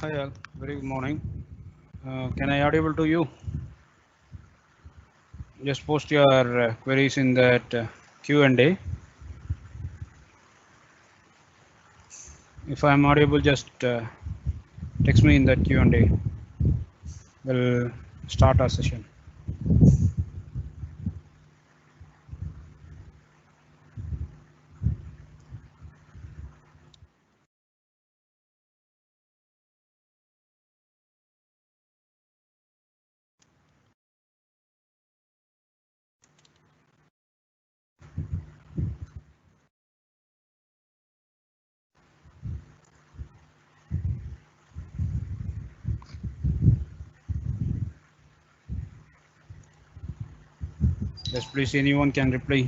Hi all, very good morning. Can I audible to you? Just post your queries in that Q&A. If I am audible, just text me in that Q&A. We'll start our session. Yes, please, anyone can reply.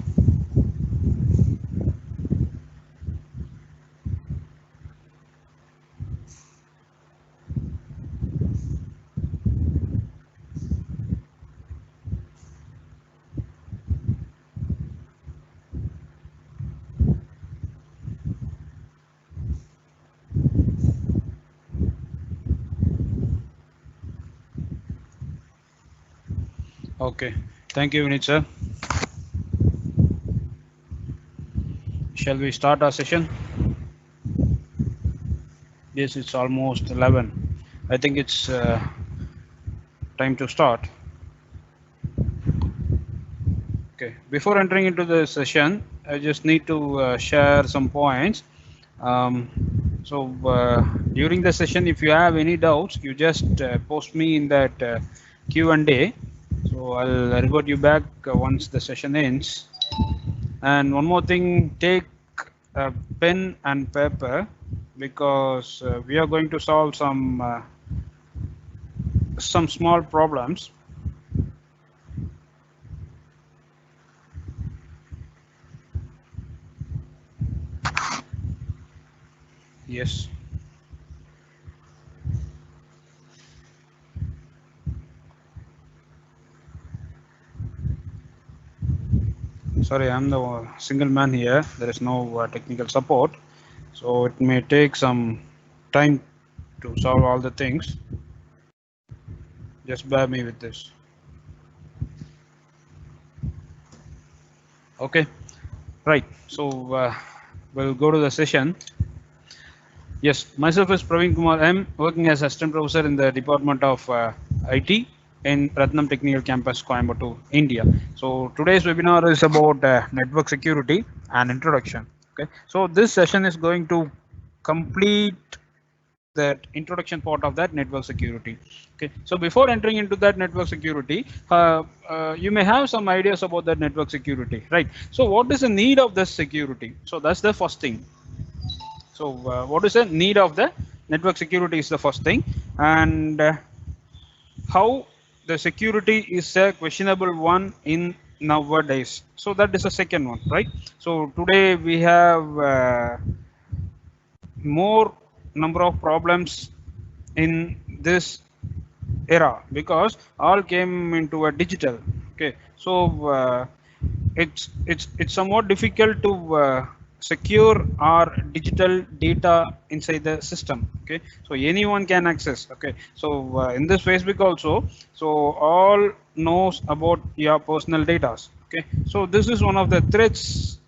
Okay, thank you, Vinit sir. Shall we start our session? Yes, it's almost 11. I think it's time to start. Okay, before entering into the session, I just need to share some points. During the session, if you have any doubts, you just post me in that Q&A. So I'll revert you back once the session ends. And one more thing, take a pen and paper because we are going to solve some small problems. Yes. Sorry, I'm the single man here. There is no technical support. So it may take some time to solve all the things. Just bear me with this. Okay, right. So we'll go to the session. Yes, myself is Praveen Kumar M, working as assistant professor in the Department of IT in Ratnam Technical Campus, Coimbatore, India. So today's webinar is about network security and introduction. Okay, so this session is going to complete that introduction part of that network security. Okay, so before entering into that network security, you may have some ideas about that network security, right? So what is the need of this security? So that's the first thing. So what is the need of the network security is the first thing, and how the security is a questionable one in nowadays. So that is the second one, right? So today we have more number of problems in this era because all came into a digital. Okay, so it's somewhat difficult to secure our digital data inside the system. Okay, so anyone can access. Okay, so in this Facebook also, so all knows about your personal data. Okay, so this is one of the threats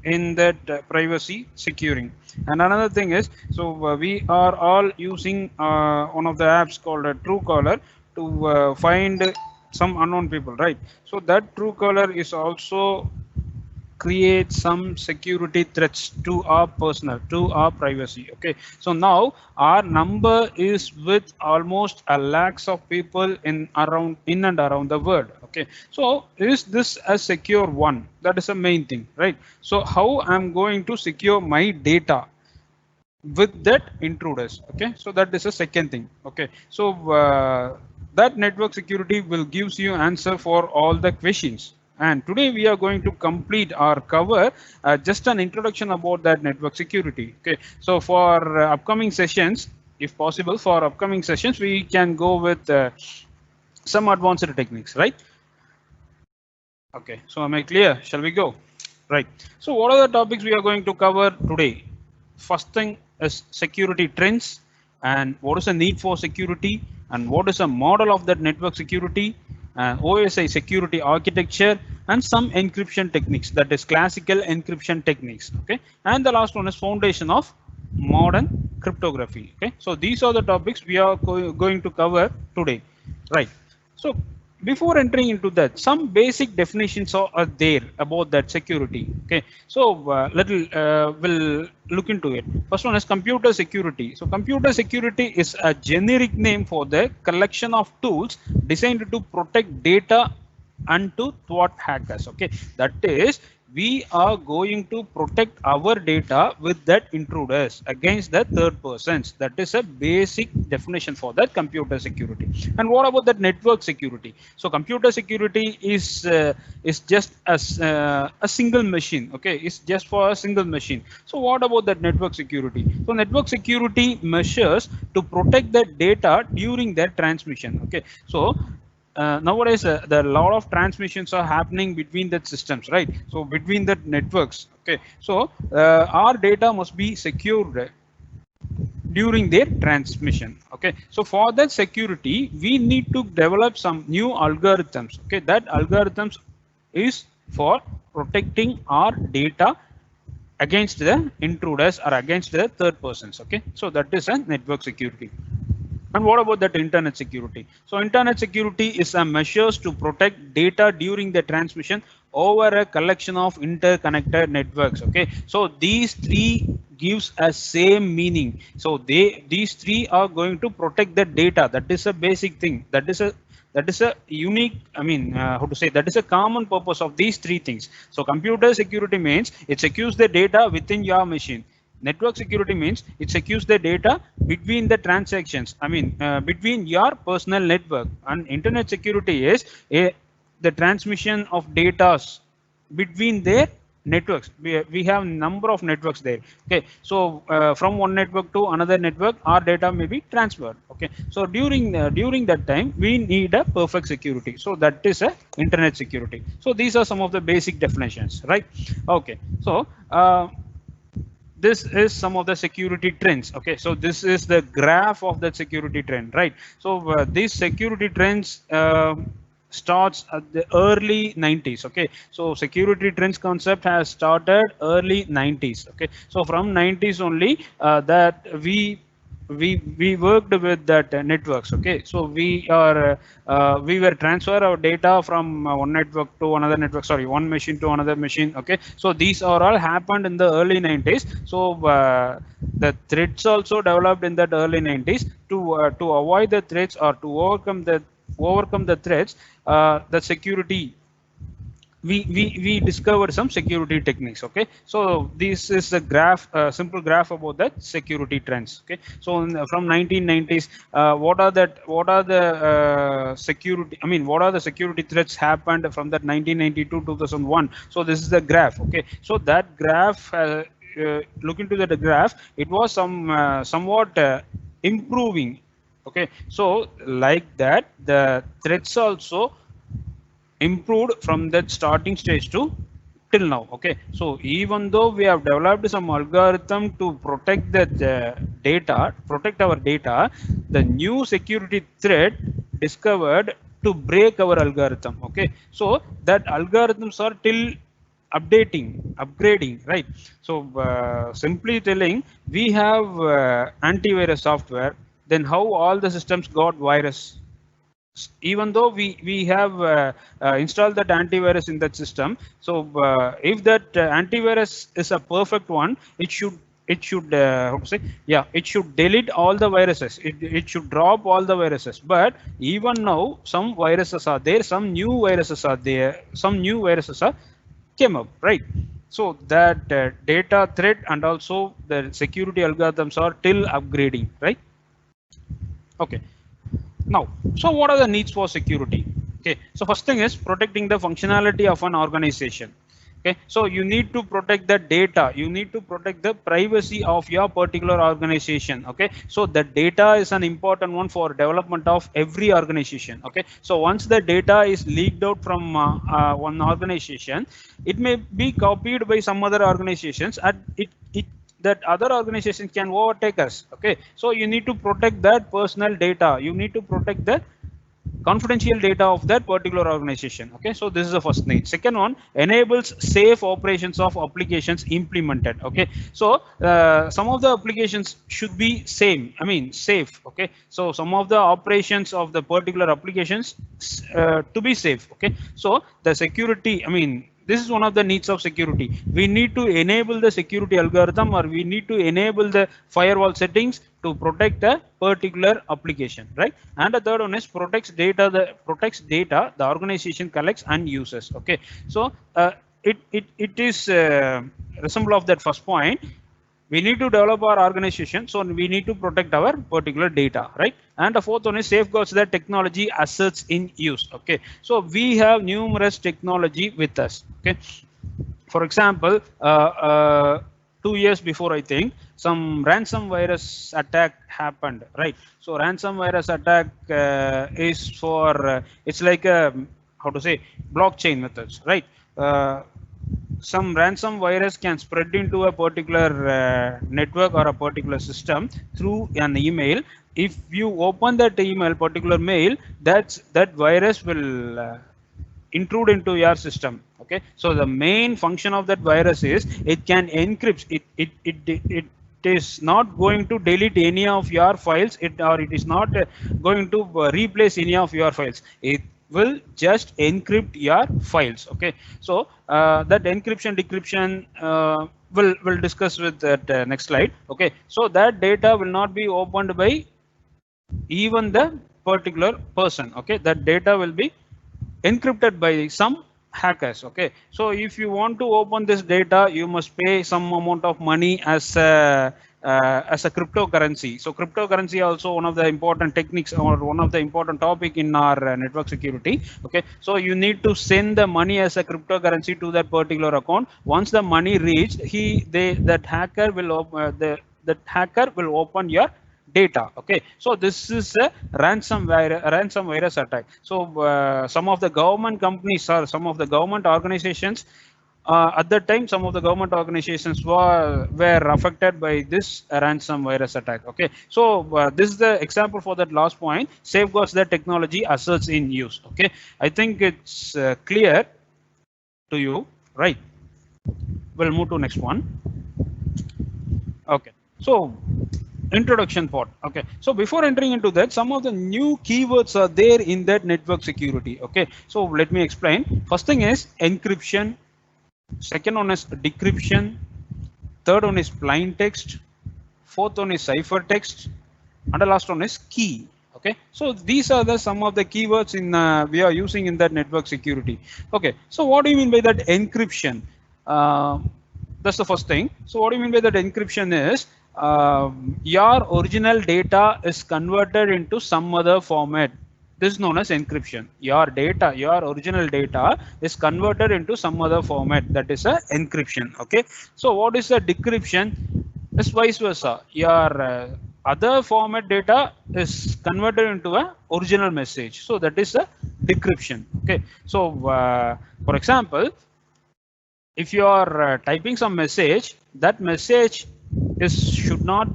in that privacy securing. And another thing is, so we are all using one of the apps called Truecaller to find some unknown people, right? So that Truecaller is also create some security threats to our personal, to our privacy. Okay, so now our number is with almost a lakhs of people in and around the world. Okay, so is this a secure one? That is the main thing, right? So how I'm going to secure my data with that intruders? Okay, so that is the second thing. Okay, so that network security will gives you answer for all the questions, and today we are going to complete our cover just an introduction about that network security. Okay, so for upcoming sessions, if possible, for upcoming sessions we can go with some advanced techniques, right? Okay, so am I clear? Shall we go? Right. So what are the topics we are going to cover today? First thing is security trends and what is the need for security, and what is the model of that network security, OSI security architecture, and some encryption techniques, that is classical encryption techniques. Okay, and the last one is foundation of modern cryptography. Okay, so these are the topics we are going to cover today, right? So before entering into that, some basic definitions are there about that security. Okay, so we'll look into it. First one is computer security. So computer security is a generic name for the collection of tools designed to protect data and to thwart hackers. Okay, that is, we are going to protect our data with that intruders against the third persons. That is a basic definition for that computer security. And what about that network security? So computer security is just a single machine. Okay, it's just for a single machine. So what about that network security? So network security measures to protect the data during their transmission. Okay, so nowadays the lot of transmissions are happening between the systems, right? So between the networks. Okay, so our data must be secured during their transmission. Okay, so for that security we need to develop some new algorithms. Okay, that algorithms is for protecting our data against the intruders or against the third persons. Okay, so that is a network security. And what about that internet security? So internet security is a measures to protect data during the transmission over a collection of interconnected networks. Okay, so these three gives a same meaning. So these three are going to protect the data. That is a basic thing. That is a unique, I mean, how to say, that is a common purpose of these three things. So computer security means it secures the data within your machine. Network security means it secures the data between the transactions, I mean between your personal network. And internet security is the transmission of data between their networks. We have number of networks there. Okay, so from one network to another network our data may be transferred. Okay, so during that time we need a perfect security. So that is a internet security. So these are some of the basic definitions, right? Okay, so this is some of the security trends. Okay, so this is the graph of that security trend, right? So these security trends starts at the early 90s. Okay, so security trends concept has started early 90s. Okay, so from 90s only that we worked with that networks. Okay, so we were transfer our data from one network to another network, sorry, one machine to another machine. Okay, so these are all happened in the early 90s. So the threats also developed in that early 90s to avoid the threats or to overcome the threats. The security, we discovered some security techniques. Okay, so this is a graph, simple graph about that security trends. Okay, so from 1990s, what are the security, I mean what are the security threats happened from that 1992 2001. So this is the graph. Okay, so that graph, look into the graph, it was somewhat improving. Okay, so like that the threats also improved from that starting stage to till now. Okay, so even though we have developed some algorithm to protect the protect our data, the new security threat discovered to break our algorithm. Okay, so that algorithms are till upgrading, right? So simply telling, we have antivirus software, then how all the systems got virus? Even though we have installed that antivirus in that system. So if that antivirus is a perfect one, it should how to say, yeah, it should delete all the viruses, it should drop all the viruses. But even now some viruses are there, some new viruses are there, some new viruses are came up, right? So that data threat and also the security algorithms are till upgrading, right? Okay, now, so what are the needs for security? Okay, so first thing is protecting the functionality of an organization. Okay, so you need to protect the data, you need to protect the privacy of your particular organization. Okay, so the data is an important one for development of every organization. Okay, so once the data is leaked out from one organization, it may be copied by some other organizations, and that other organizations can overtake us. Okay, so you need to protect that personal data. You need to protect the confidential data of that particular organization. Okay, so this is the first need. Second one, enables safe operations of applications implemented. Okay, so some of the applications should be same, I mean safe. Okay, so some of the operations of the particular applications to be safe. Okay, so the security, I mean this is one of the needs of security. We need to enable the security algorithm, or we need to enable the firewall settings to protect a particular application, right? And the third one is protects data. The organization collects and uses. Okay, so it is resemble of that first point. We need to develop our organization, so we need to protect our particular data, right? And the fourth one is safeguards the technology assets in use. Okay, so we have numerous technology with us. Okay, for example, 2 years before, I think some ransom virus attack happened, right? So ransom virus attack is for it's like a, how to say, blockchain methods, right? Some ransom virus can spread into a particular network or a particular system through an email. If you open that email, particular mail, that virus will intrude into your system. Okay, so the main function of that virus is it can encrypt it is not going to delete any of your files, it is not going to replace any of your files. It will just encrypt your files. Okay, so that encryption decryption we'll discuss with that next slide. Okay, so that data will not be opened by even the particular person. Okay, that data will be encrypted by some hackers. Okay, so if you want to open this data, you must pay some amount of money as a cryptocurrency. So cryptocurrency also one of the important techniques or one of the important topic in our network security. Okay, so you need to send the money as a cryptocurrency to that particular account. Once the money reached, that hacker will open your data. Okay, so this is a ransom virus attack. So some of the government companies or some of the government organizations at that time, some of the government organizations were affected by this ransom virus attack. Okay, so this is the example for that last point, safeguards the technology assets in use. Okay, I think it's clear to you, right? We'll move to next one. Okay, so introduction part. Okay, so before entering into that, some of the new keywords are there in that network security. Okay, so let me explain. First thing is encryption, second one is decryption, third one is plain text, fourth one is ciphertext, and the last one is key. Okay, so these are the some of the keywords in we are using in that network security. Okay, so what do you mean by that encryption? That's the first thing. So what do you mean by that encryption is your original data is converted into some other format. This is known as encryption. Your original data is converted into some other format. That is a encryption. Okay, so what is a decryption? It's vice versa. Your other format data is converted into a original message. So that is a decryption. Okay, so for example, if you are typing some message, that message should not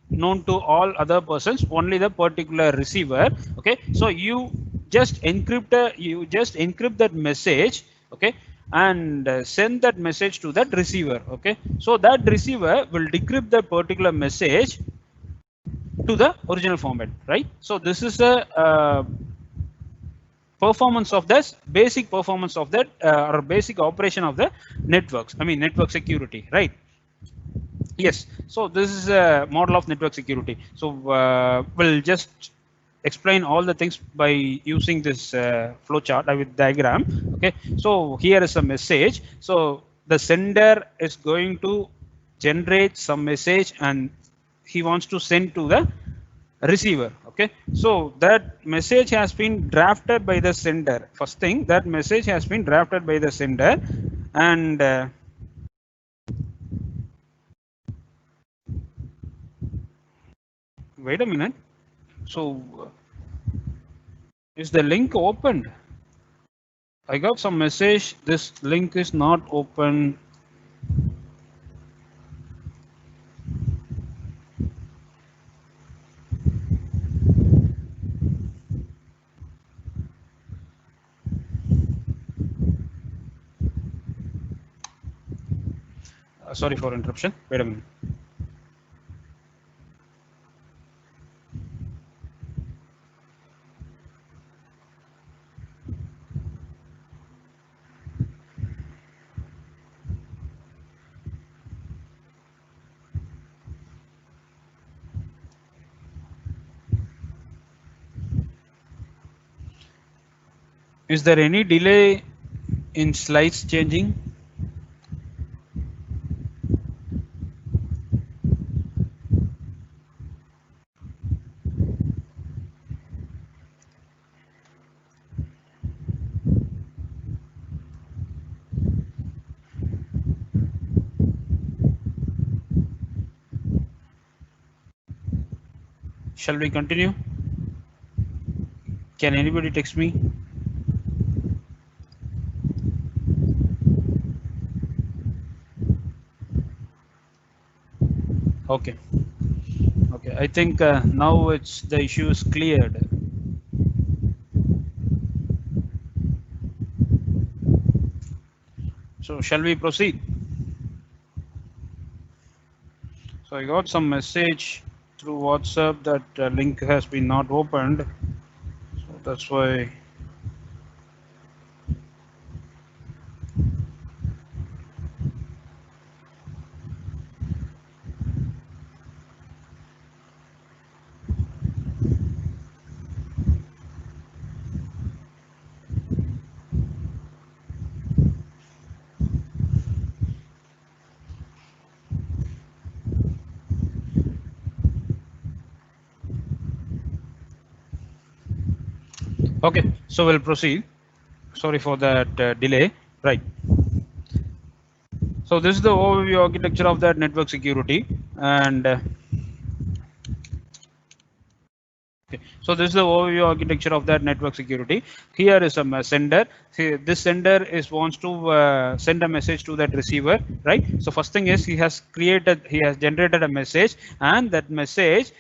known to all other persons, only the particular receiver. Okay, so you just encrypt that message. Okay, and send that message to that receiver. Okay, so that receiver will decrypt the particular message to the original format, right? So this is a performance of this basic performance of that or basic operation of the networks, I mean network security, right? Yes, so this is a model of network security. So we'll just explain all the things by using this flow chart with diagram. Okay, so here is a message. So the sender is going to generate some message and he wants to send to the receiver. Okay, so that message has been drafted by the sender. First thing, that message has been drafted by the sender, and wait a minute. So is the link opened? I got some message. This link is not open. Sorry for interruption. Wait a minute. Is there any delay in slides changing? Shall we continue? Can anybody text me? Okay. Okay. I think now it's the issue is cleared. So shall we proceed? So I got some message through WhatsApp that link has been not opened. So that's why. Okay. So we'll proceed. Sorry for that delay. Right. So this is the overview architecture of that network security, and okay. So this is the overview architecture of that network security. Here is a sender. See, this sender is wants to send a message to that receiver, right? So first thing is he has generated a message, and that message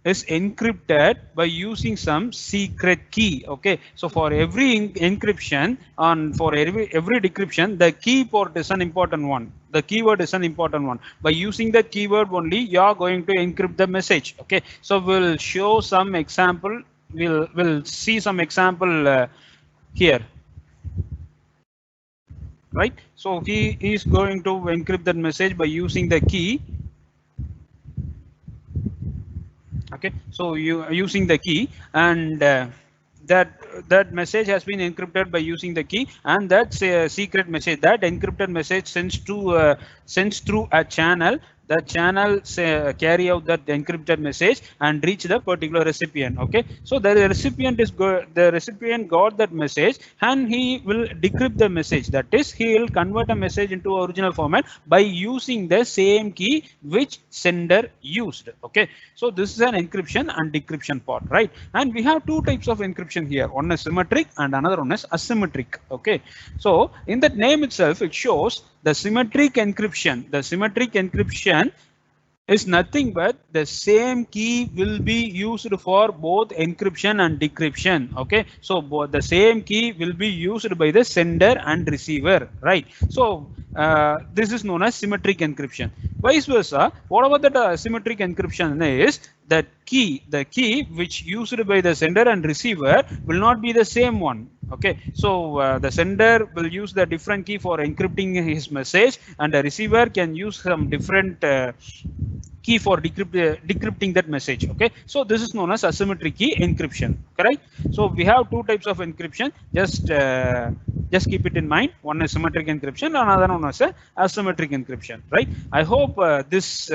is encrypted by using some secret key. Okay, so for every encryption and for every decryption, the key port is an important one. The keyword is an important one. By using that keyword only, you are going to encrypt the message. Okay, so we'll show some example. We'll see some example here, right? So he is going to encrypt that message by using the key. Okay, so you are using the key, and that that message has been encrypted by using the key, and that's a secret message. That encrypted message sends through a channel. The channel carry out that encrypted message and reach the particular recipient. Okay, so the recipient got that message, and he will decrypt the message. That is, he will convert a message into original format by using the same key which sender used. Okay, so this is an encryption and decryption part, right? And we have two types of encryption here. One is symmetric and another one is asymmetric. Okay, so in that name itself, it shows the symmetric encryption. The symmetric encryption is nothing but the same key will be used for both encryption and decryption. Okay, so both the same key will be used by the sender and receiver, right? So this is known as symmetric encryption. Vice versa, whatever the symmetric encryption is, the key which used by the sender and receiver will not be the same one. Okay, so the sender will use the different key for encrypting his message, and the receiver can use some different key for decrypting that message. Okay, so this is known as asymmetric key encryption, correct? So we have two types of encryption. Just keep it in mind. One is symmetric encryption, another one is asymmetric encryption, right? I hope this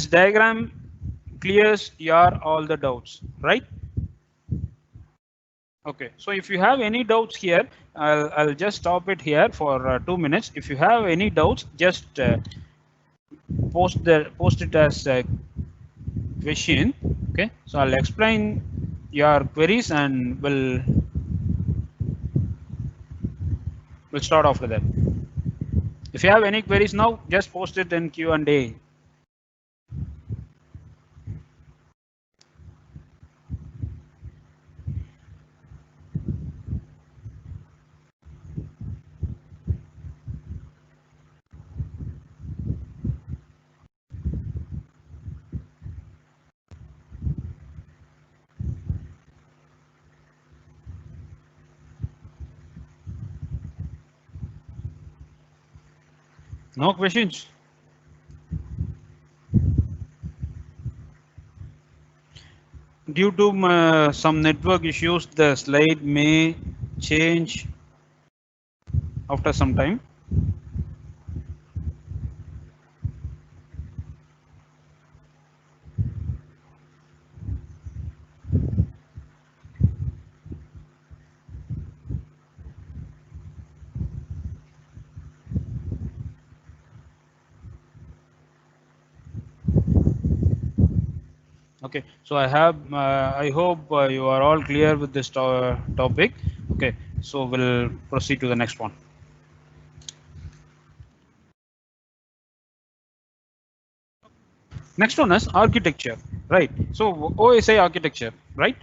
diagram clears your all the doubts, right? Okay, so if you have any doubts here, I'll just stop it here for 2 minutes. If you have any doubts, just post it as a question. Okay, so I'll explain your queries, and we'll start off with that. If you have any queries now, just post it in Q&A. No questions? Due to some network issues, the slide may change after some time. Okay, so I hope you are all clear with this topic. Okay, so we'll proceed to the next one. Next one is architecture, right? So OSI architecture, right?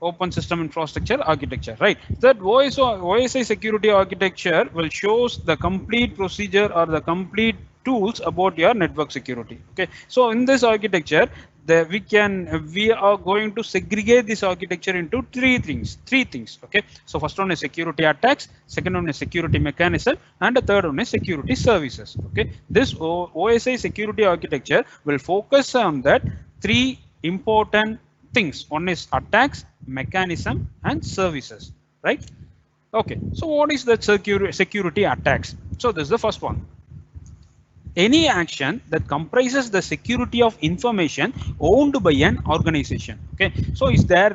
Open system infrastructure architecture, right? That OSI security architecture will shows the complete procedure or the complete tools about your network security. Okay, so in this architecture, we are going to segregate this architecture into three things. Okay, so first one is security attacks, second one is security mechanism, and the third one is security services. Okay, this OSI security architecture will focus on that three important things. One is attacks, mechanism, and services, right? Okay, so what is the security attacks? So this is the first one. Any action that comprises the security of information owned by an organization. Okay, so is there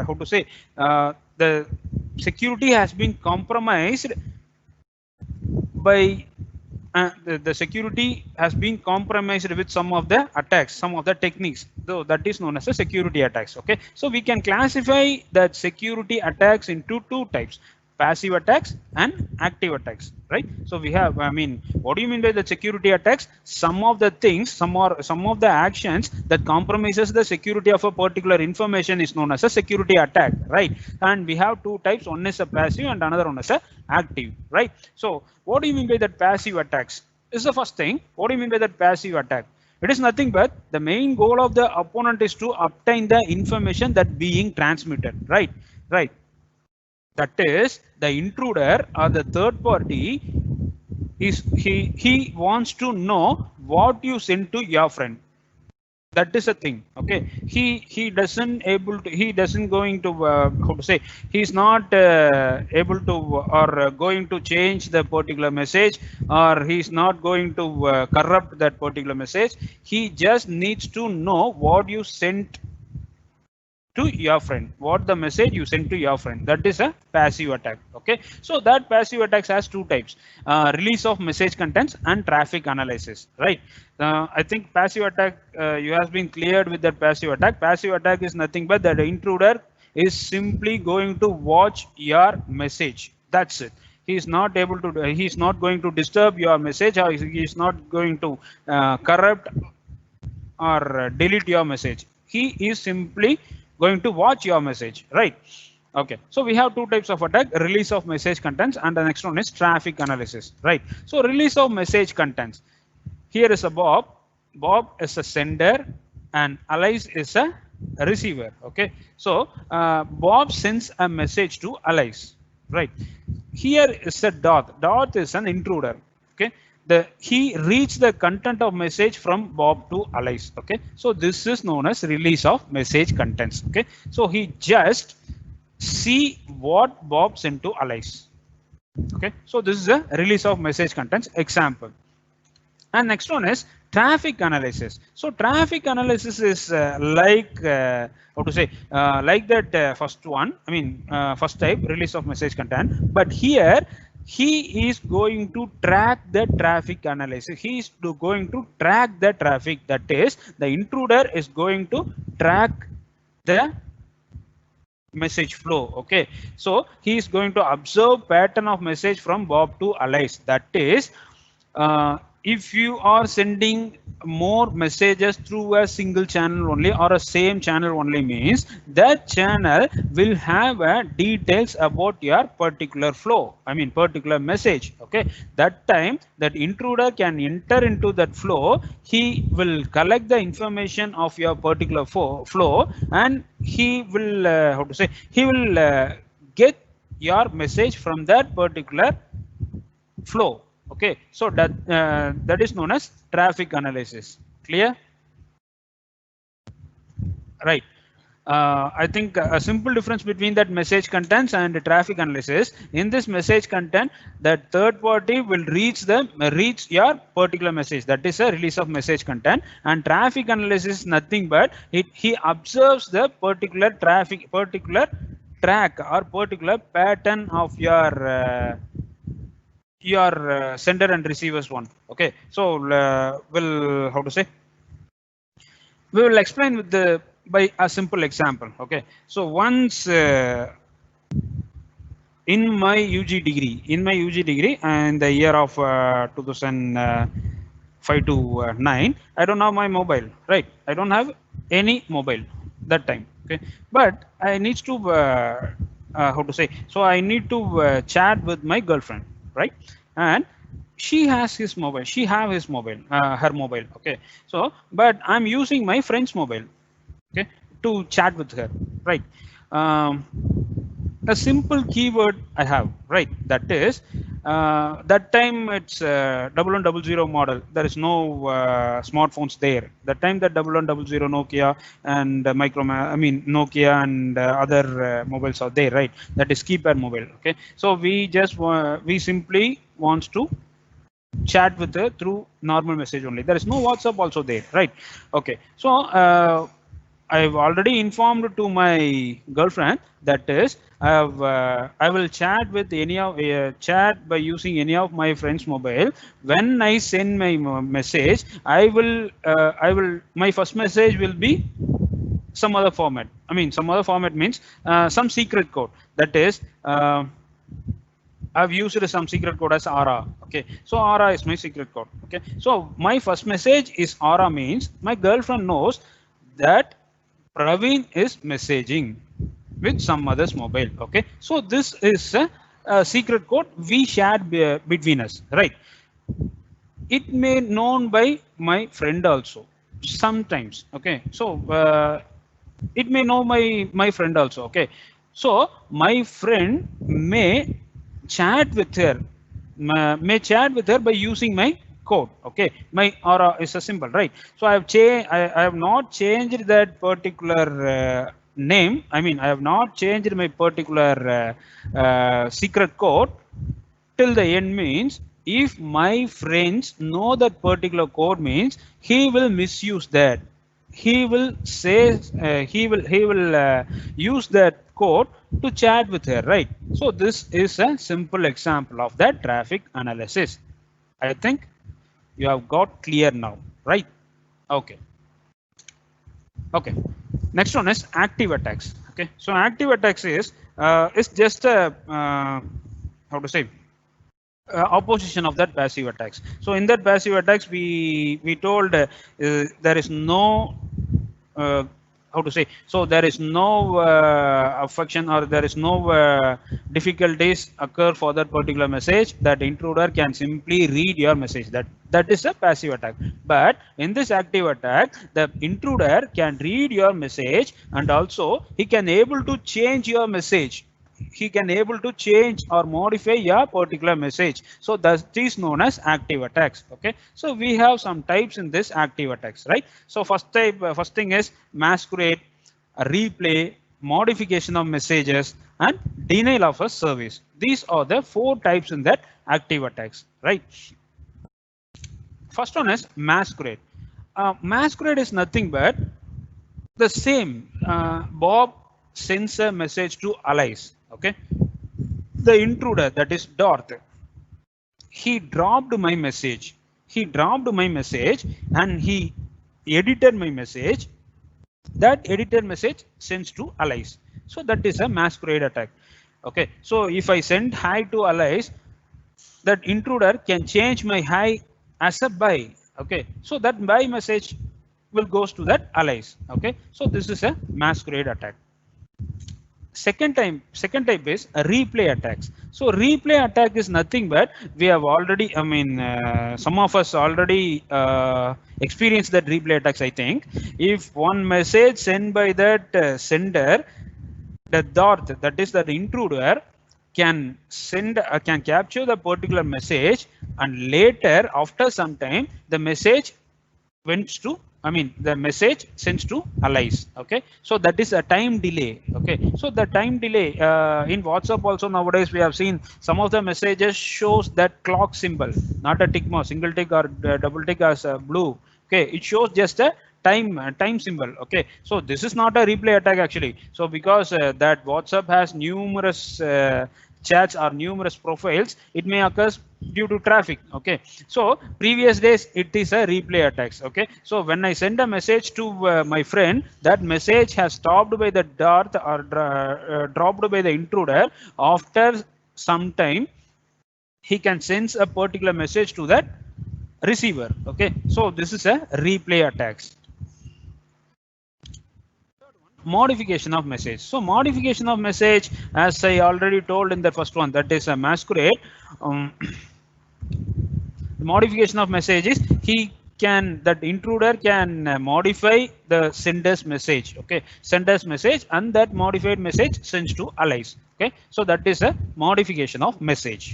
how to say, the security has been compromised by the security has been compromised with some of the attacks, some of the techniques, though that is known as a security attacks. Okay, so we can classify that security attacks into two types: passive attacks and active attacks, right? So we have, I mean, what do you mean by the security attacks? Some of the things, some of the actions that compromises the security of a particular information is known as a security attack, right? And we have two types: one is a passive and another one is a active, right? So what do you mean by that passive attacks? Is the first thing. What do you mean by that passive attack? It is nothing but the main goal of the opponent is to obtain the information that being transmitted, right? Right. That is, the intruder or the third party is he wants to know what you send to your friend. That is a thing. Okay, he doesn't going to how to say, he's not able to or going to change the particular message, or he's not going to corrupt that particular message. He just needs to know what you sent to your friend, what the message you send to your friend. That is a passive attack. Okay, so that passive attacks has two types: release of message contents and traffic analysis, right? I think passive attack, you have been cleared with that passive attack. Passive attack is nothing but that the intruder is simply going to watch your message. That's it. He is not able to, he is not going to disturb your message, or he is not going to corrupt or delete your message. He is simply going to watch your message, right? Okay, so we have two types of attack: release of message contents, and the next one is traffic analysis, right? So release of message contents. Here is a Bob. Bob is a sender and Alice is a receiver. Okay, so Bob sends a message to Alice, right? Here is a Dot. Dot is an intruder. Okay, he reached the content of message from Bob to Alice. Okay, so this is known as release of message contents. Okay, so he just see what Bob sent to Alice. Okay, so this is a release of message contents example. And next one is traffic analysis. So traffic analysis is how to say, like that first one, I mean first type, release of message content, but here he is going to track the traffic analysis. He is going to track the traffic. That is, the intruder is going to track the message flow. Okay, so he is going to observe pattern of message from Bob to Alice. That is, if you are sending more messages through a single channel only, or a same channel only, means that channel will have details about your particular flow, I mean particular message. Okay, that time that intruder can enter into that flow. He will collect the information of your particular flow, and he will how to say, he will get your message from that particular flow. Okay, so that is known as traffic analysis. Clear? Right. I think a simple difference between that message contents and the traffic analysis. In this message content, that third party will reach your particular message. That is a release of message content. And traffic analysis is nothing but he observes the particular track or particular pattern of your sender and receivers one. Okay, so we'll how to say, we will explain with the by a simple example. Okay, so once in my UG degree and the year of 2005 to 9, I don't have my mobile, right? I don't have any mobile that time. Okay, but I need to how to say, so I need to chat with my girlfriend, right? And she has his mobile, she have his mobile, her mobile. Okay, so but I'm using my friend's mobile, okay, to chat with her, right? um, a simple keyword I have, right? That is that time it's 1100 model. There is no smartphones there. That time that 1100 Nokia and I mean Nokia and other mobiles are there, right? That is keypad mobile. Okay, so we simply wants to chat with her through normal message only. There is no WhatsApp also there, right? Okay, so I've already informed to my girlfriend that is I will chat with any of chat by using any of my friends' mobile. When I send my message, I will my first message will be some other format. I mean, some other format means some secret code. That is. I've used some secret code as Aura. Okay, so Aura is my secret code. Okay, so my first message is Aura means my girlfriend knows that Praveen is messaging with some other's mobile. Okay, so this is a secret code we shared between us, right? It may known by my friend also sometimes. Okay, so it may know my friend also. Okay, so my friend chat with her may chat with her by using my code. Okay, my Aura is a symbol, right? So I have not changed that particular name. I mean, I have not changed my particular secret code till the end. Means if my friends know that particular code, means he will misuse that. He will say he will use that code to chat with her, right? So this is a simple example of that traffic analysis. I think you have got clear now, right? Okay. Okay, next one is active attacks. Okay, so active attacks is just a how to say, opposition of that passive attacks. So in that passive attacks, we told there is no how to say, so there is no affection or there is no difficulties occur for that particular message. That intruder can simply read your message. That is a passive attack. But in this active attack, the intruder can read your message and also he can able to change your message. He can able to change or modify your particular message. So that is known as active attacks. Okay, so we have some types in this active attacks, right? So first thing is masquerade, a replay, modification of messages, and denial of a service. These are the 4 types in that active attacks, right? First one is masquerade. Masquerade is nothing but the same. Bob sends a message to Alice. Okay, the intruder, that is Dorth, he dropped my message. He dropped my message and he edited my message. That edited message sends to Alice. So that is a masquerade attack. Okay, so if I send hi to Alice, that intruder can change my hi as a bye. Okay, so that bye message will goes to that Alice. Okay, so this is a masquerade attack. Second type is a replay attacks. So replay attack is nothing but we have already, I mean, some of us already experienced that replay attacks. I think if one message sent by that sender, the Dorth, that is the intruder, can send can capture the particular message, and later after some time the message went to, I mean the message sends to allies. Okay, so that is a time delay. Okay, so the time delay in WhatsApp also nowadays we have seen some of the messages shows that clock symbol, not a tick mark, single tick or double tick as blue. Okay, it shows just a time symbol. Okay, so this is not a replay attack actually. So because that WhatsApp has numerous chats or numerous profiles, it may occur due to traffic. Okay, so previous days it is a replay attacks. Okay, so when I send a message to my friend, that message has stopped by the dart or dropped by the intruder. After some time he can send a particular message to that receiver. Okay, so this is a replay attacks. Modification of message. So modification of message, as I already told in the first one, that is a masquerade. The modification of message is that intruder can modify the sender's message. Okay, sender's message, and that modified message sends to allies. Okay, so that is a modification of message.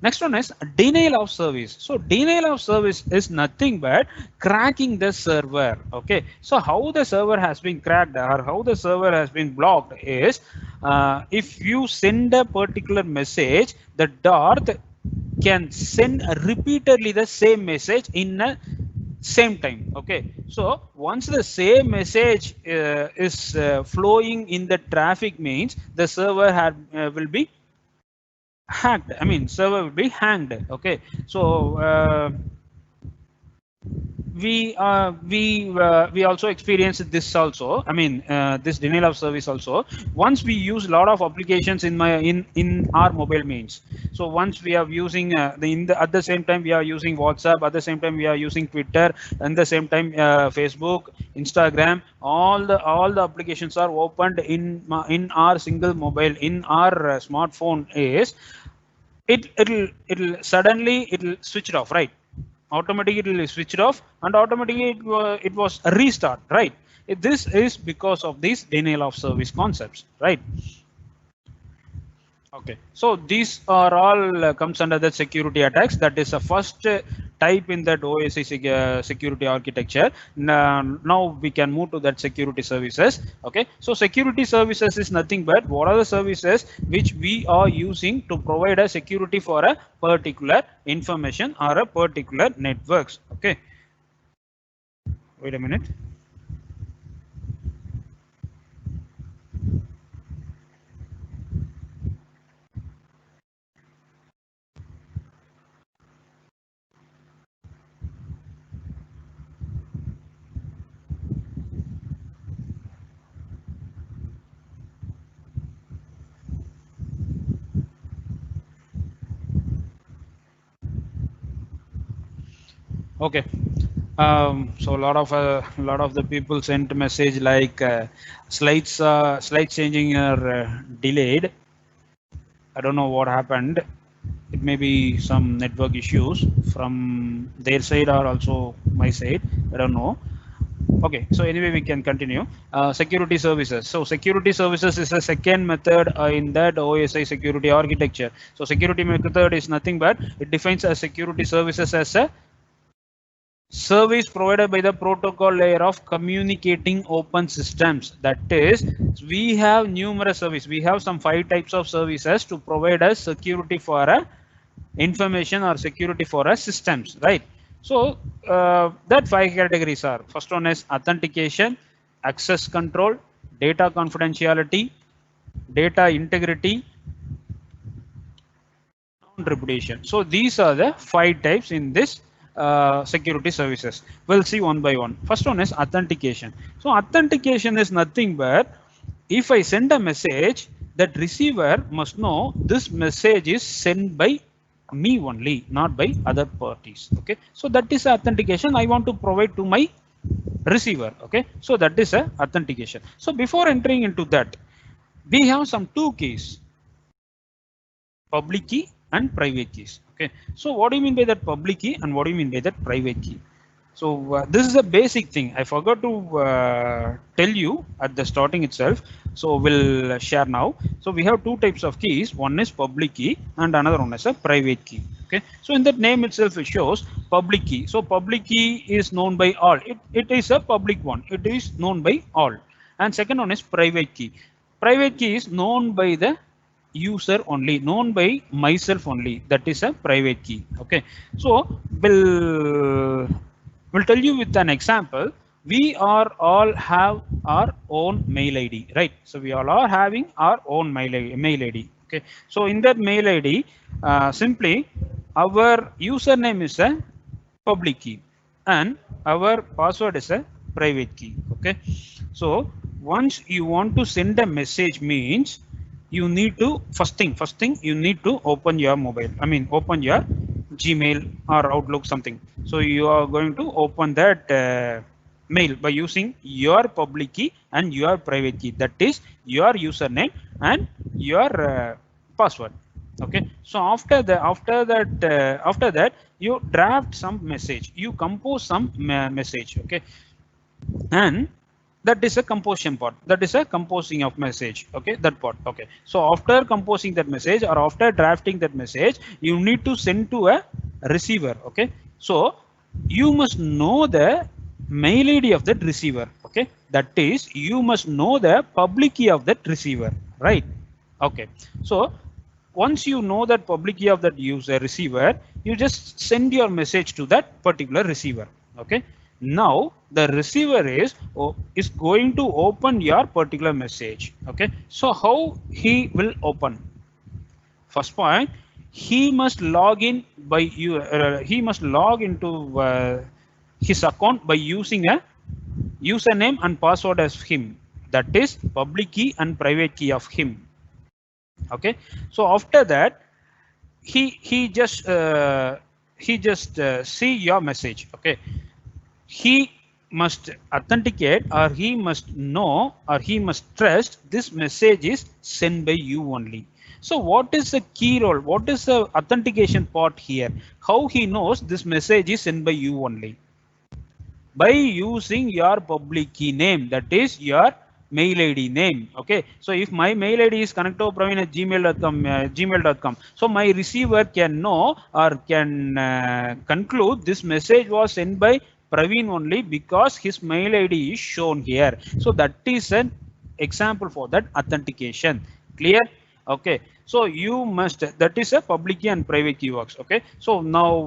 Next one is denial of service. So denial of service is nothing but cracking the server. Okay, so how the server has been cracked or how the server has been blocked is if you send a particular message, the dart can send repeatedly the same message in a same time. Okay, so once the same message is flowing in the traffic, means the server will be hacked. I mean server will be hanged. Okay, so we also experienced this also. I mean this denial of service also. Once we use a lot of applications in our mobile means. So once we are using at the same time we are using WhatsApp, at the same time we are using Twitter, and the same time Facebook, Instagram, all the applications are opened in our single mobile, in our smartphone. Is it'll suddenly switch it off, right? Automatically it will switch it off, and automatically it was a restart, right? This is because of these denial of service concepts, right? Okay, so these are all comes under the security attacks. That is the first type in that OSI security architecture. Now we can move to that security services. Okay, so security services is nothing but what are the services which we are using to provide a security for a particular information or a particular networks. Okay, wait a minute. Okay, so a lot of the people sent message like slides changing are delayed. I don't know what happened. It may be some network issues from their side or also my side. I don't know. Okay, so anyway we can continue. Security services. So security services is a second method in that OSI security architecture. So security method is nothing but it defines a security services as a service provided by the protocol layer of communicating open systems. That is, we have numerous services. We have some 5 types of services to provide us security for a information or security for a systems, right? So that 5 categories are: first one is authentication, access control, data confidentiality, data integrity, reputation. So these are the 5 types in this security services. We'll see one by one. First one is authentication. So authentication is nothing but if I send a message, that receiver must know this message is sent by me only, not by other parties. Okay, so that is authentication I want to provide to my receiver. Okay, so that is a authentication. So before entering into that, we have some 2 keys: public key and private keys. Okay, so what do you mean by that public key and what do you mean by that private key? So this is a basic thing. I forgot to tell you at the starting itself. So we'll share now. So we have two types of keys. One is public key and another one is a private key. Okay. So in that name itself, it shows public key. So public key is known by all. It is a public one. It is known by all. And second one is private key. Private key is known by the user only, known by myself only. That is a private key. Okay. So we'll tell you with an example. We are all have our own mail ID, right? So we all are having our own mail ID. Okay. So in that mail ID, simply our username is a public key and our password is a private key. Okay. So once you want to send a message means you need to first thing you need to open your mobile. I mean open your Gmail or Outlook something. So you are going to open that mail by using your public key and your private key. That is your username and your password. Okay. So after that you draft some message. You compose some message. Okay. And that is a composition part. That is a composing of message. Okay, that part. Okay. So after composing that message or after drafting that message, you need to send to a receiver. Okay. So you must know the mail ID of that receiver. Okay. That is, you must know the public key of that receiver. Right. Okay. So once you know that public key of that user receiver, you just send your message to that particular receiver. Okay. Now the receiver is going to open your particular message. Okay. So how he will open? First point, he must log in by you. He must log into his account by using a username and password as him. That is public key and private key of him. Okay. So after that, he just see your message. Okay. He must authenticate or he must know or he must trust this message is sent by you only. So what is the key role? What is the authentication part here? How he knows this message is sent by you only? By using your public key name, that is your mail ID name. Okay. So if my mail ID is connectopraveen@gmail.com, so my receiver can know or can conclude this message was sent by Praveen only because his mail ID is shown here. So that is an example for that authentication. Clear? Okay. So you must, that is a public key and private key works. Okay. So now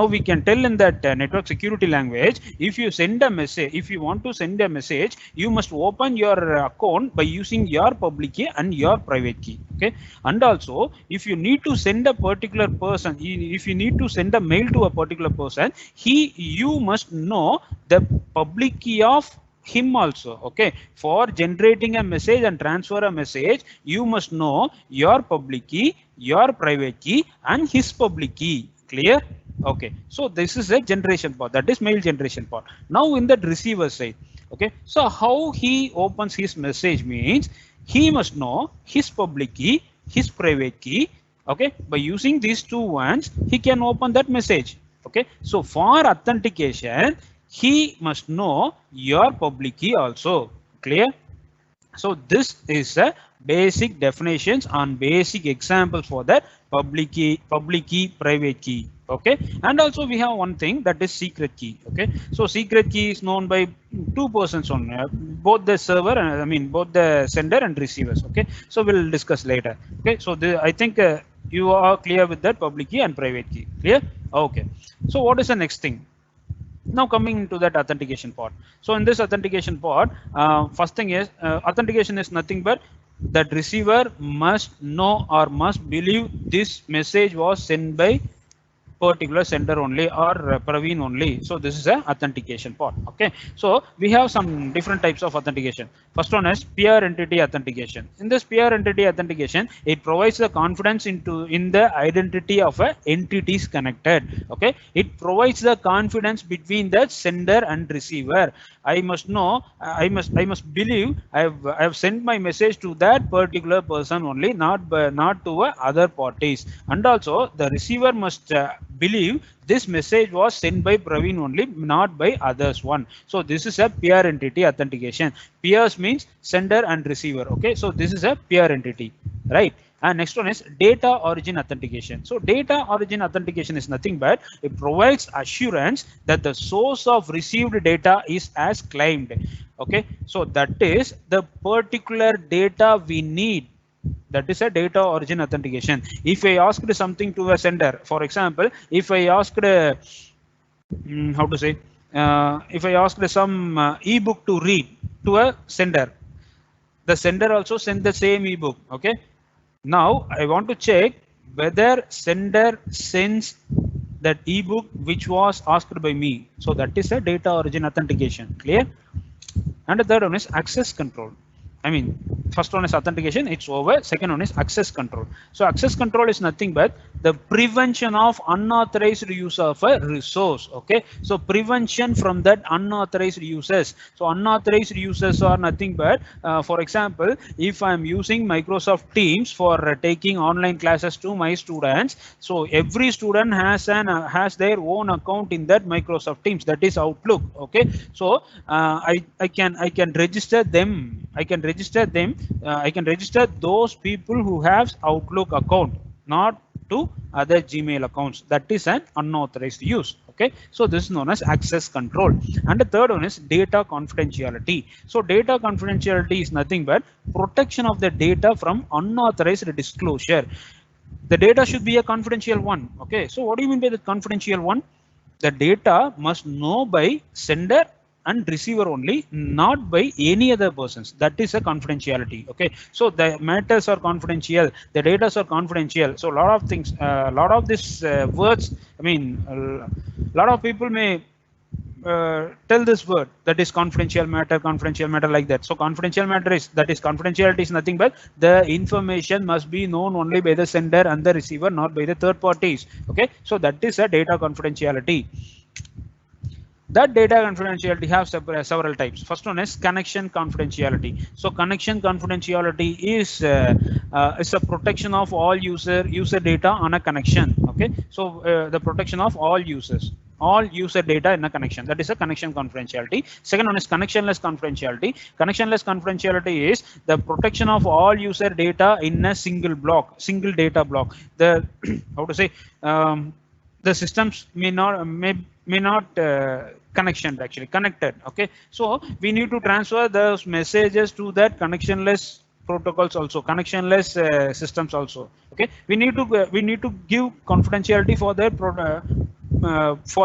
we can tell in that network security language, if you send a message, if you want to send a message, you must open your account by using your public key and your private key. Okay. And also if you need to send a particular person, if you need to send a mail to a particular person, you must know the public key of him also. Okay. For generating a message and transfer a message, you must know your public key, your private key and his public key. Clear? Okay. So this is a generation part, that is mail generation part. Now in that receiver side. Okay. So how he opens his message means he must know his public key, his private key. Okay. By using these two ones, he can open that message. Okay. So for authentication, he must know your public key also. Clear? So this is a basic definitions and basic examples for that public key, private key. Okay. And also we have one thing, that is secret key. Okay. So secret key is known by two persons only, both the server and both the sender and receivers. Okay. So we'll discuss later. Okay. So I think you are clear with that public key and private key. Clear? Okay. So what is the next thing? Now coming to that authentication part. So in this authentication part, first thing is authentication is nothing but that receiver must know or must believe this message was sent by particular sender only or Praveen only. So this is a authentication part. Okay. So we have some different types of authentication. First one is peer entity authentication. In this peer entity authentication, it provides the confidence in the identity of entities connected. Okay. It provides the confidence between the sender and receiver. I must know, I must believe I have sent my message to that particular person only, not to other parties. And also the receiver must believe this message was sent by Praveen only, not by others one. So this is a peer entity authentication. Peers means sender and receiver. Okay, so this is a peer entity, right? And next one is data origin authentication. So data origin authentication is nothing but it provides assurance that the source of received data is as claimed. Okay, so that is the particular data we need. That is a data origin authentication. If I asked something to a sender, for example, if I asked how to say, if I asked some ebook to read to a sender, the sender also send the same ebook. Okay, now I want to check whether sender sends that ebook which was asked by me. So that is a data origin authentication. Clear? And the third one is access control. I mean, first one is authentication, it's over. Second one is access control. So access control is nothing but the prevention of unauthorized use of a resource. Okay, so prevention from that unauthorized users. So unauthorized users are nothing but, for example, if I'm using Microsoft Teams for taking online classes to my students, so every student has has their own account in that Microsoft Teams, that is Outlook. Okay, so I can register them. I can register those people who have Outlook account, not to other Gmail accounts. That is an unauthorized use. Okay, so this is known as access control. And the third one is data confidentiality. So data confidentiality is nothing but protection of the data from unauthorized disclosure. The data should be a confidential one. Okay, so what do you mean by the confidential one? The data must know by sender and receiver only, not by any other persons. That is a confidentiality. Okay, so the matters are confidential, the data are confidential. So a lot of things, a lot of these words, I mean, a lot of people may tell this word, that is confidential matter like that. So confidential matter is, that is confidentiality is nothing but the information must be known only by the sender and the receiver, not by the third parties. Okay, so that is a data confidentiality. That data confidentiality has several types. First one is connection confidentiality. So connection confidentiality is a protection of all user data on a connection. Okay, so the protection of all user data in a connection, that is a connection confidentiality. Second one is connectionless confidentiality. Connectionless confidentiality is the protection of all user data in a single data block. The how to say, the systems may not connection actually connected. Okay, so we need to transfer those messages to that connectionless protocols also, connectionless systems also. Okay, we need to give confidentiality for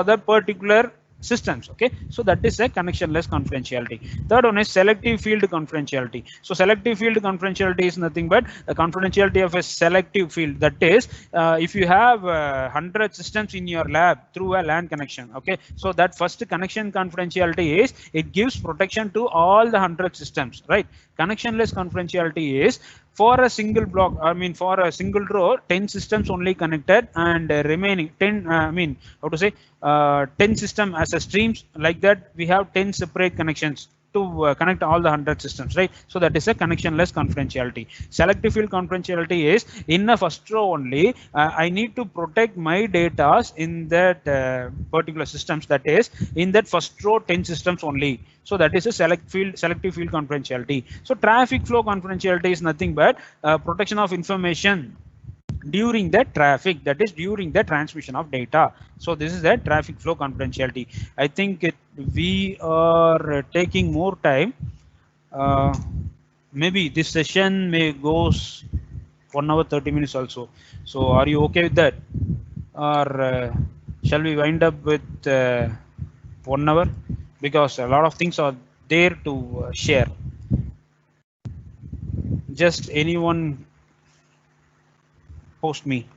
that particular systems. Okay, so that is a connectionless confidentiality. Third one is selective field confidentiality. So selective field confidentiality is nothing but a confidentiality of a selective field. That is, if you have 100 systems in your lab through a LAN connection. Okay, so that first connection confidentiality is it gives protection to all the 100 systems, right? Connectionless confidentiality is for a single block, I mean for a single row, 10 systems only connected, and remaining 10, I mean how to say, 10 system as a streams, like that we have 10 separate connections to connect all the 100 systems, right? So that is a connectionless confidentiality. Selective field confidentiality is in the first row only, I need to protect my data in that particular systems, that is in that first row 10 systems only. So that is a selective field confidentiality. So traffic flow confidentiality is nothing but protection of information during the traffic, that is during the transmission of data. So this is the traffic flow confidentiality. I think we are taking more time. Maybe this session may goes 1 hour 30 minutes also. So are you okay with that, or shall we wind up with 1 hour, because a lot of things are there to share. Just anyone post me.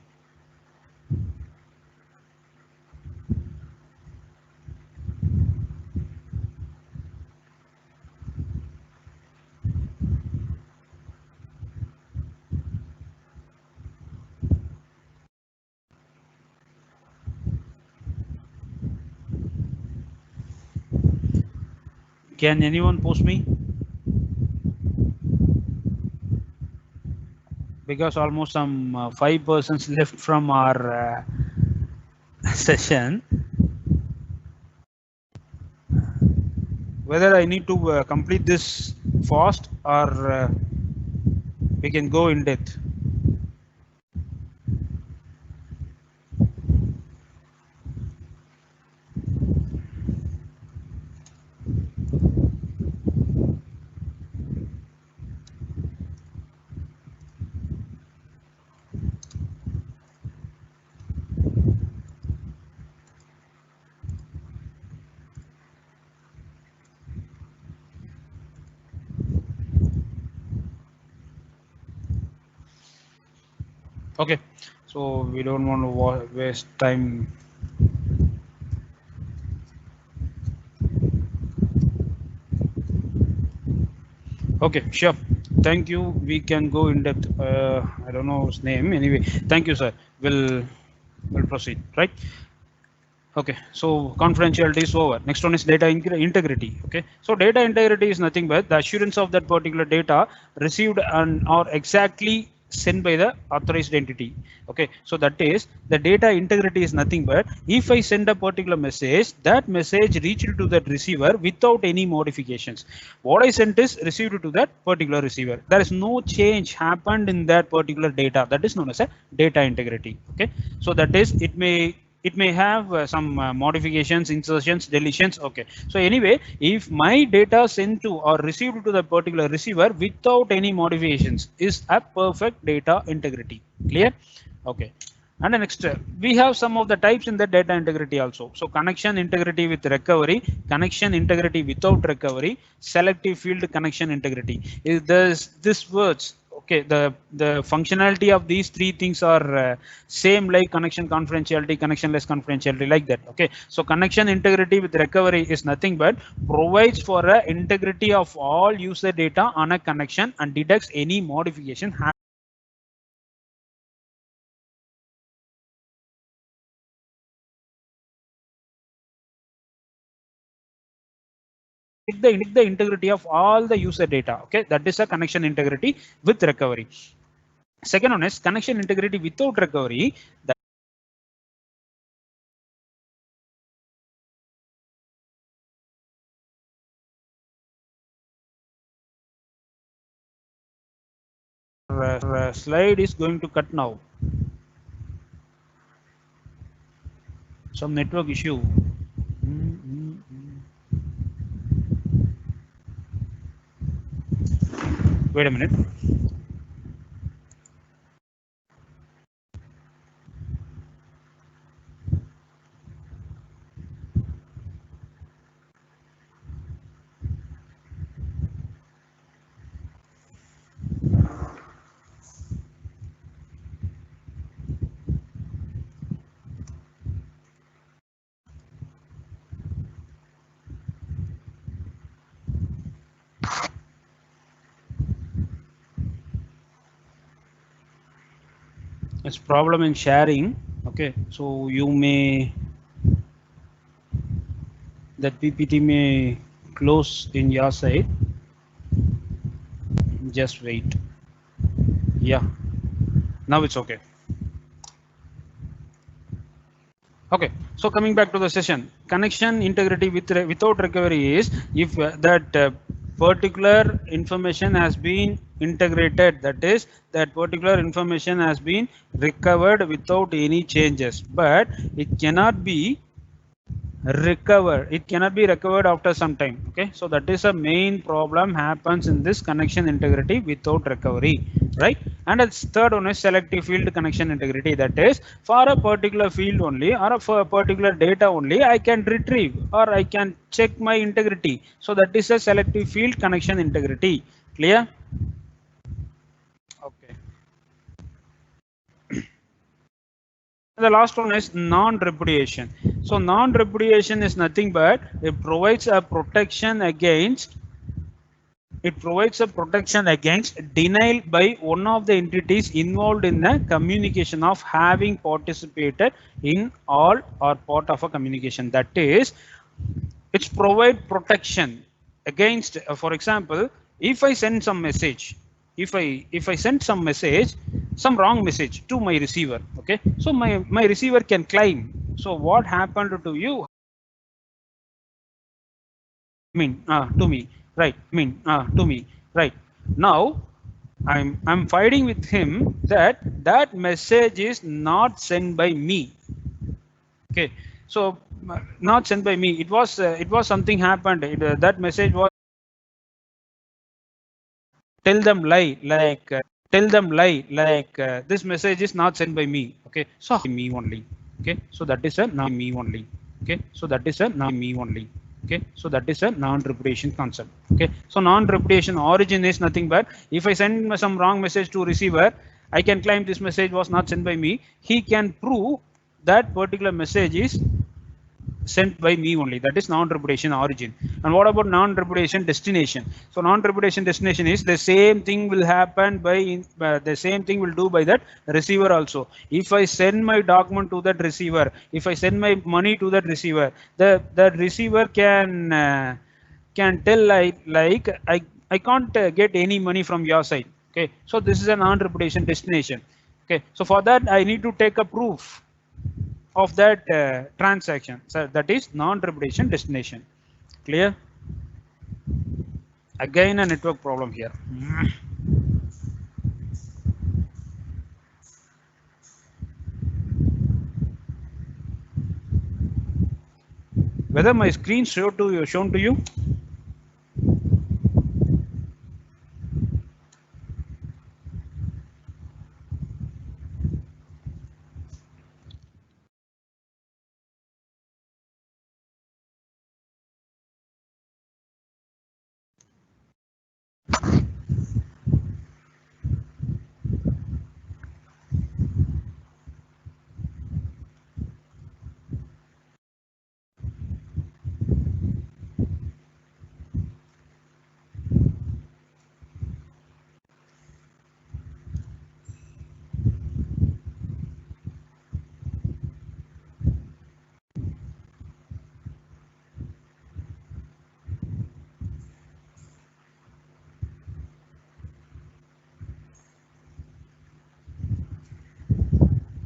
Can anyone post me? Because almost some 5 persons left from our session, whether I need to complete this fast or we can go in depth. Okay, so we don't want to waste time. Okay, sure. Thank you. We can go in depth. I don't know his name. Anyway, thank you, sir. We'll proceed. Right. Okay. So confidentiality is over. Next one is data integrity. Okay. So data integrity is nothing but the assurance of that particular data received and or exactly sent by the authorized entity. Okay, so that is the data integrity is nothing but if I send a particular message, that message reached to that receiver without any modifications. What I sent is received to that particular receiver. There is no change happened in that particular data. That is known as a data integrity. Okay, so that is it may have some modifications, insertions, deletions. Okay, so anyway, if my data sent to or received to the particular receiver without any modifications is a perfect data integrity. Clear? Okay. And the next, we have some of the types in the data integrity also. So connection integrity with recovery, connection integrity without recovery, selective field connection integrity. Is this words? Okay, the functionality of these three things are same like connection confidentiality, connectionless confidentiality, like that. Okay, so connection integrity with recovery is nothing but provides for a integrity of all user data on a connection and detects any modification the integrity of all the user data. Okay, that is a connection integrity with recovery. Second one is connection integrity without recovery. The slide is going to cut now. Some network issue. Wait a minute. It's problem in sharing. Okay, so you may that PPT may close in your side. Just wait. Yeah, now it's okay. Okay, so coming back to the session, connection integrity without recovery is if that particular information has been integrated, that is that particular information has been recovered without any changes, but it cannot be recovered. It cannot be recovered after some time. Okay, so that is a main problem happens in this connection integrity without recovery, right? And the third one is selective field connection integrity. That is for a particular field only or for a particular data only I can retrieve or I can check my integrity. So that is a selective field connection integrity. Clear? Okay. The last one is non-repudiation. So non-repudiation is nothing but it provides a protection against denial by one of the entities involved in the communication of having participated in all or part of a communication. That is, it's provide protection against, for example, if I send some message, if I send some wrong message to my receiver. Okay, so my receiver can claim So what happened to you? To me, right? To me, right? Now I'm fighting with him that that message is not sent by me. Okay, so not sent by me. It was something happened. That message was tell them lie like tell them lie like this message is not sent by me. Okay, so me only. Okay, so that is a not me only. Okay, so that is a not me only. Okay, so that is a non-reputation concept. Okay, so non-reputation origin is nothing but if I send some wrong message to receiver, I can claim this message was not sent by me. He can prove that particular message is sent by me only. That is non-reputation origin. And what about non-reputation destination? So non-reputation destination is the same thing will happen by the same thing will do by that receiver also. If I send my document to that receiver, if I send my money to that receiver, the receiver can tell I can't get any money from your side. Okay, so this is a non-reputation destination. Okay, so for that I need to take a proof of that transaction. So that is non-reputation destination. Clear? Again a network problem here. Whether my screen shown to you?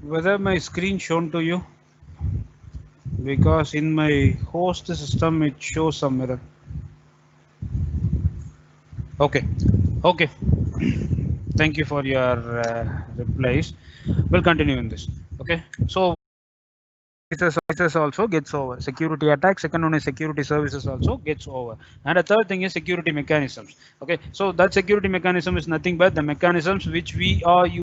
Whether my screen shown to you? Because in my host system it shows some error. Okay, okay. Thank you for your replies. We'll continue in this. Okay, so services also gets over. Security attack. Second one is security services also gets over. And the third thing is security mechanisms. Okay, so that security mechanism is nothing but the mechanisms which we are using